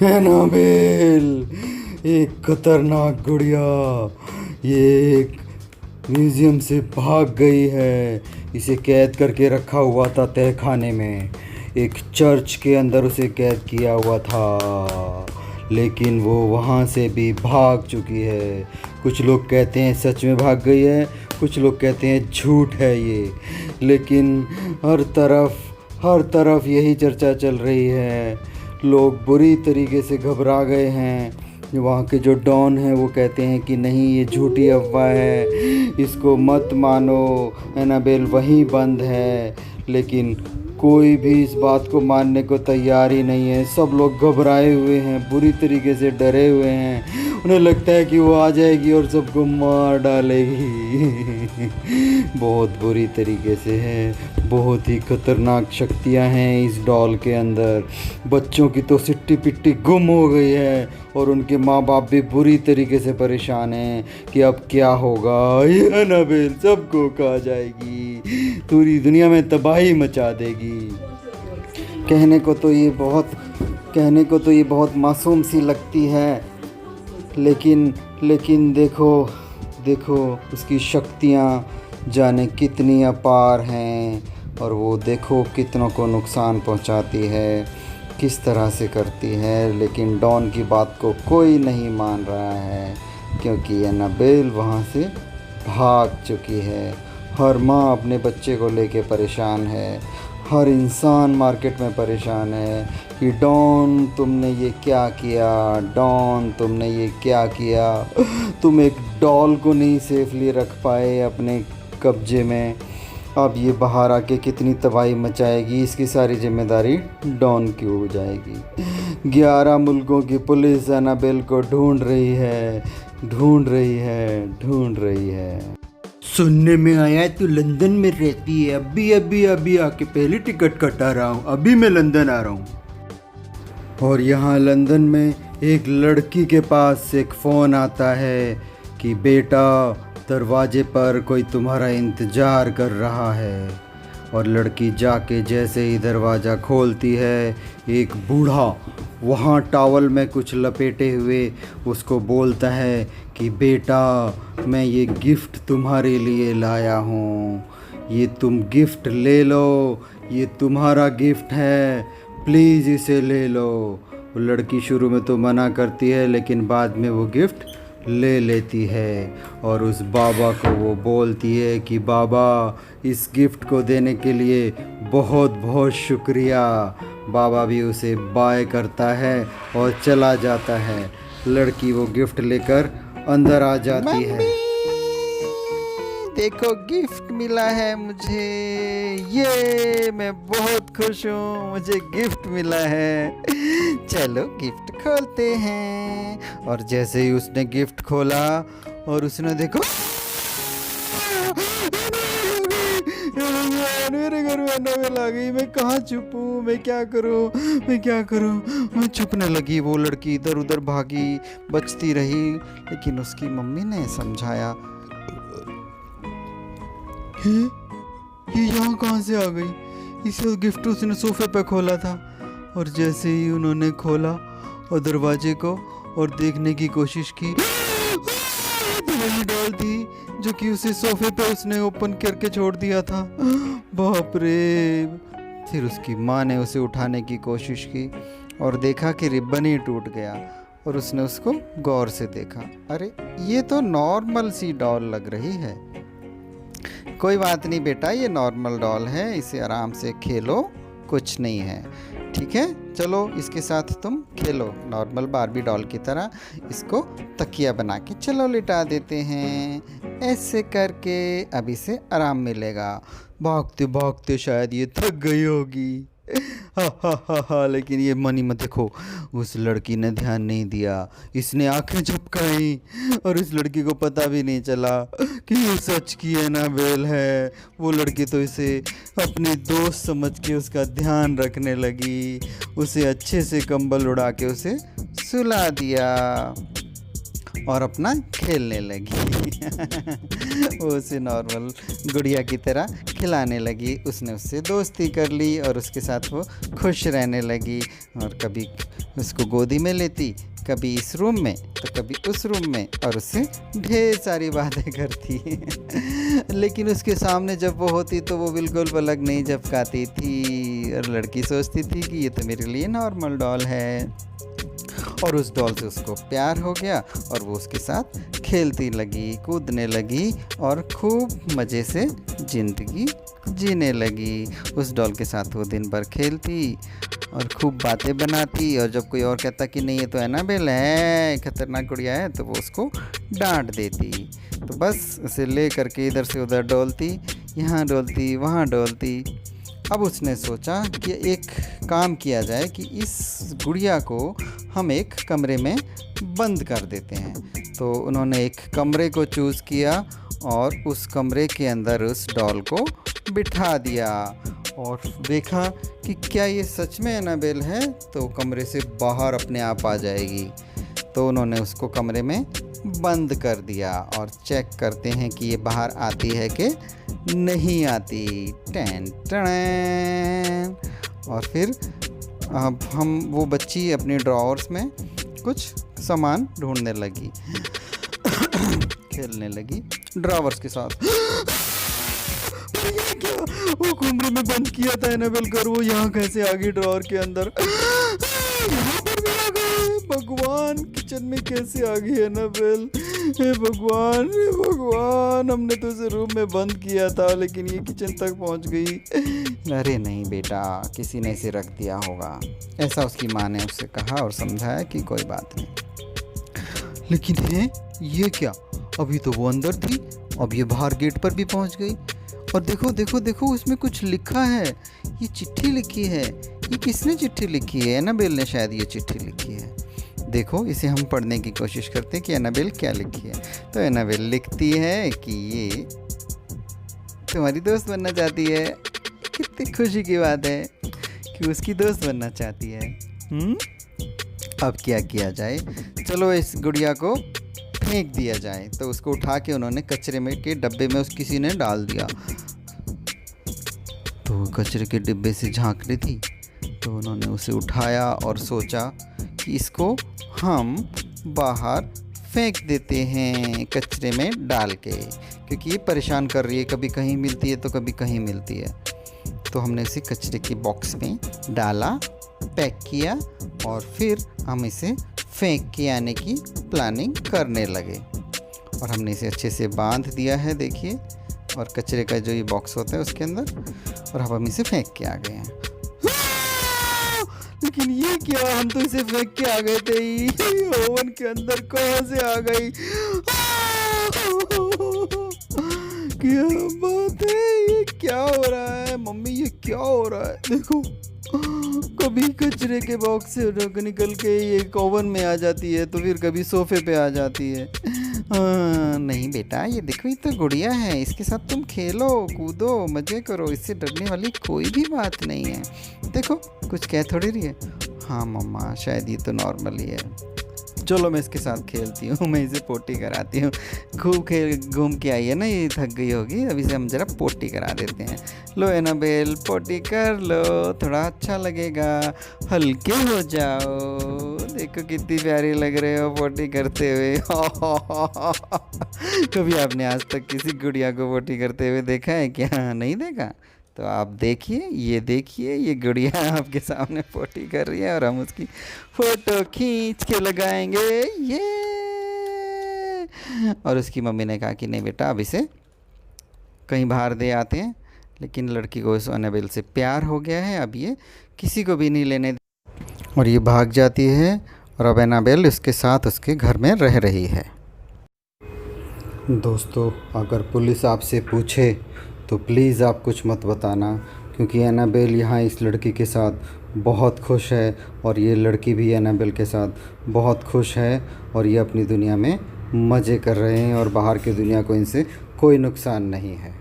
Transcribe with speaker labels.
Speaker 1: Annabelle, एक खतरनाक गुड़िया, ये एक म्यूजियम से भाग गई है। इसे कैद करके रखा हुआ था तहखाने में। एक चर्च के अंदर उसे कैद किया हुआ था, लेकिन वो वहाँ से भी भाग चुकी है। कुछ लोग कहते हैं सच में भाग गई है, कुछ लोग कहते हैं झूठ है ये, लेकिन हर तरफ यही चर्चा चल रही है। लोग बुरी तरीके से घबरा गए हैं। वहाँ के जो डॉन हैं वो कहते हैं कि नहीं, ये झूठी अफवाह है, इसको मत मानो, एनाबेल वहीं बंद है। लेकिन कोई भी इस बात को मानने को तैयार ही नहीं है। सब लोग घबराए हुए हैं, बुरी तरीके से डरे हुए हैं। उन्हें लगता है कि वो आ जाएगी और सबको मार डालेगी। बहुत बुरी तरीके से है। बहुत ही खतरनाक शक्तियां हैं इस डॉल के अंदर। बच्चों की तो सिट्टी पिट्टी गुम हो गई है और उनके माँ बाप भी बुरी तरीके से परेशान हैं कि अब क्या होगा। ये एनाबेल सबको खा जाएगी, पूरी दुनिया में तबाही मचा देगी। कहने को तो ये बहुत मासूम सी लगती है, लेकिन देखो उसकी शक्तियाँ जाने कितनी अपार हैं, और वो देखो कितनों को नुकसान पहुंचाती है, किस तरह से करती है। लेकिन डॉन की बात को कोई नहीं मान रहा है, क्योंकि एनाबेल वहाँ से भाग चुकी है। हर माँ अपने बच्चे को लेके परेशान है, हर इंसान मार्केट में परेशान है कि डॉन तुमने ये क्या किया, डॉन तुमने ये क्या किया। तुम एक डॉल को नहीं सेफली रख पाए अपने कब्जे में, अब ये बाहर आके कितनी तबाही मचाएगी, इसकी सारी जिम्मेदारी डॉन की हो जाएगी। 11 मुल्कों की पुलिस एनाबेल को ढूंढ रही है। सुनने में आया है तू लंदन में रहती है। अभी आके पहले टिकट कटा रहा हूँ, अभी मैं लंदन आ रहा हूँ। और यहाँ लंदन में एक लड़की के पास से एक फ़ोन आता है कि बेटा, दरवाजे पर कोई तुम्हारा इंतज़ार कर रहा है। और लड़की जाके जैसे ही दरवाज़ा खोलती है, एक बूढ़ा वहाँ टॉवल में कुछ लपेटे हुए उसको बोलता है कि बेटा, मैं ये गिफ्ट तुम्हारे लिए लाया हूँ, ये तुम गिफ्ट ले लो, ये तुम्हारा गिफ्ट है, प्लीज़ इसे ले लो। वो लड़की शुरू में तो मना करती है, लेकिन बाद में वो गिफ्ट ले लेती है और उस बाबा को वो बोलती है कि बाबा, इस गिफ्ट को देने के लिए बहुत बहुत शुक्रिया। बाबा भी उसे बाय करता है और चला जाता है। लड़की वो गिफ्ट लेकर अंदर आ जाती है। देखो गिफ्ट मिला है मुझे, ये मैं बहुत खुश हूँ, मुझे गिफ्ट मिला है। चलो गिफ्ट खोलते हैं। और जैसे ही उसने गिफ्ट खोला और उसने देखो मेरे घर में एनाबेल आ गई, मैं कहाँ छुपूं, मैं क्या करूं। मैं छुपने लगी। वो लड़की इधर उधर भागी, बचती रही, लेकिन उसकी मम्मी ने समझाया, ये यहाँ कहाँ से आ गई। इसे गिफ्ट उसने सोफे पे खोला था, और जैसे ही उन्होंने खोला और दरवाजे को और देखने की कोशिश की, वही डॉल थी जो कि उसे सोफे पे उसने ओपन करके छोड़ दिया था। बाप रे। फिर उसकी माँ ने उसे उठाने की कोशिश की और देखा कि रिबन ही टूट गया, और उसने उसको गौर से देखा। अरे, ये तो नॉर्मल सी डॉल लग रही है। कोई बात नहीं बेटा, ये नॉर्मल डॉल है, इसे आराम से खेलो, कुछ नहीं है, ठीक है। चलो इसके साथ तुम खेलो नॉर्मल बारबी डॉल की तरह। इसको तकिया बना के चलो लिटा देते हैं। ऐसे करके अब इसे आराम मिलेगा। भागते भागते शायद ये थक गई होगी। हा, लेकिन ये मनी मत देखो, उस लड़की ने ध्यान नहीं दिया। इसने आंखें झपकाई और उस लड़की को पता भी नहीं चला कि ये सच की एनाबेल है। वो लड़की तो इसे अपनी दोस्त समझ के उसका ध्यान रखने लगी। उसे अच्छे से कंबल उड़ा के उसे सुला दिया। और अपना खेलने लगी। वो उसे नॉर्मल गुड़िया की तरह खिलाने लगी। उसने उससे दोस्ती कर ली और उसके साथ वो खुश रहने लगी। और कभी उसको गोदी में लेती, कभी इस रूम में तो कभी उस रूम में, और उससे ढेर सारी बातें करती। लेकिन उसके सामने जब वो होती तो वो बिल्कुल पलक नहीं झपकाती थी। और लड़की सोचती थी कि ये तो मेरे लिए नॉर्मल डॉल है। और उस डॉल से उसको प्यार हो गया और वो उसके साथ खेलती लगी, कूदने लगी और खूब मज़े से ज़िंदगी जीने लगी। उस डॉल के साथ वो दिन भर खेलती और खूब बातें बनाती। और जब कोई और कहता कि नहीं ये तो एनाबेल है, खतरनाक गुड़िया है, तो वो उसको डांट देती। तो बस उसे ले करके इधर से उधर डोलती, यहाँ डोलती, वहाँ डोलती। अब उसने सोचा कि एक काम किया जाए कि इस गुड़िया को हम एक कमरे में बंद कर देते हैं। तो उन्होंने एक कमरे को चूज़ किया और उस कमरे के अंदर उस डॉल को बिठा दिया और देखा कि क्या ये सच में एनाबेल है, तो कमरे से बाहर अपने आप आ जाएगी। तो उन्होंने उसको कमरे में बंद कर दिया और चेक करते हैं कि ये बाहर आती है कि नहीं आती। Tan tan. और फिर अब वो बच्ची अपने ड्रॉवर्स में कुछ सामान ढूंढने लगी। खेलने लगी ड्रॉवर्स के साथ। ये क्या, वो कमरे में बंद किया था एनाबेल कर, वो यहाँ कैसे आ गई ड्रॉवर के अंदर? यहाँ पर भी आ गए, भगवान किचन में कैसे आ गई एनाबेल? हे भगवान, हे भगवान, हमने तो उसे रूम में बंद किया था लेकिन ये किचन तक पहुंच गई। अरे नहीं बेटा, किसी ने इसे रख दिया होगा, ऐसा उसकी माँ ने उससे कहा और समझाया कि कोई बात नहीं। लेकिन है ये क्या, अभी तो वो अंदर थी, अब ये बाहर गेट पर भी पहुंच गई। और देखो देखो देखो, उसमें कुछ लिखा है, ये चिट्ठी लिखी है। ये किसने चिट्ठी लिखी है? एनाबेल ने शायद ये चिट्ठी लिखी है। देखो इसे हम पढ़ने की कोशिश करते हैं कि एनाबेल क्या लिखी है। तो एनाबेल लिखती है कि ये तुम्हारी दोस्त बनना चाहती है। कितनी खुशी की बात है कि उसकी दोस्त बनना चाहती है। अब क्या किया जाए? चलो इस गुड़िया को फेंक दिया जाए। तो उसको उठा के उन्होंने कचरे में के डब्बे में किसी ने डाल दिया। तो कचरे के डिब्बे से झांक रही थी, तो उन्होंने उसे उठाया और सोचा कि इसको हम बाहर फेंक देते हैं कचरे में डाल के, क्योंकि ये परेशान कर रही है, कभी कहीं मिलती है तो कभी कहीं मिलती है। तो हमने इसे कचरे के बॉक्स में डाला, पैक किया और फिर हम इसे फेंक के आने की प्लानिंग करने लगे। और हमने इसे अच्छे से बांध दिया है, देखिए, और कचरे का जो ये बॉक्स होता है उसके अंदर, और अब हम इसे फेंक के आ गए हैं। लेकिन ये क्या, हम तो इसे फेंक के आ गए थे, ये ओवन के अंदर कहाँ से आ गई? क्या बात है, ये क्या हो रहा है मम्मी, ये क्या हो रहा है? देखो, कभी कचरे के बॉक्स से निकल के ये ओवन में आ जाती है, तो फिर कभी सोफे पे आ जाती है। नहीं बेटा, ये देखो, ये तो गुड़िया है, इसके साथ तुम खेलो, कूदो, मज़े करो, इससे डरने वाली कोई भी बात नहीं है। देखो कुछ कह थोड़ी रही है। हाँ मम्मा, शायद ये तो नॉर्मल ही है। चलो मैं इसके साथ खेलती हूँ, मैं इसे पोटी कराती हूँ। खूब खेल घूम के आई है ना, ये थक गई होगी, अब इसे हम ज़रा पोटी करा देते हैं। लो एनाबेल, पोटी कर लो, थोड़ा अच्छा लगेगा, हल्के हो जाओ। देखो कितनी प्यारी लग रहे हो पोटी करते हुए। कभी आपने आज तक किसी गुड़िया को पोटी करते हुए देखा है क्या? नहीं देखा? तो आप देखिए, ये गुड़िया आपके सामने पोटी कर रही है और हम उसकी फ़ोटो खींच के लगाएंगे। ये और उसकी मम्मी ने कहा कि नहीं बेटा, अब इसे कहीं बाहर दे आते हैं। लेकिन लड़की को इस एनाबेल से प्यार हो गया है, अब ये किसी को भी नहीं लेने और ये भाग जाती है। और अब एनाबेल उसके साथ उसके घर में रह रही है। दोस्तों, अगर पुलिस आपसे पूछे तो प्लीज़ आप कुछ मत बताना, क्योंकि एनाबेल यहाँ इस लड़की के साथ बहुत खुश है और ये लड़की भी एनाबेल के साथ बहुत खुश है और ये अपनी दुनिया में मज़े कर रहे हैं और बाहर की दुनिया को इनसे कोई नुकसान नहीं है।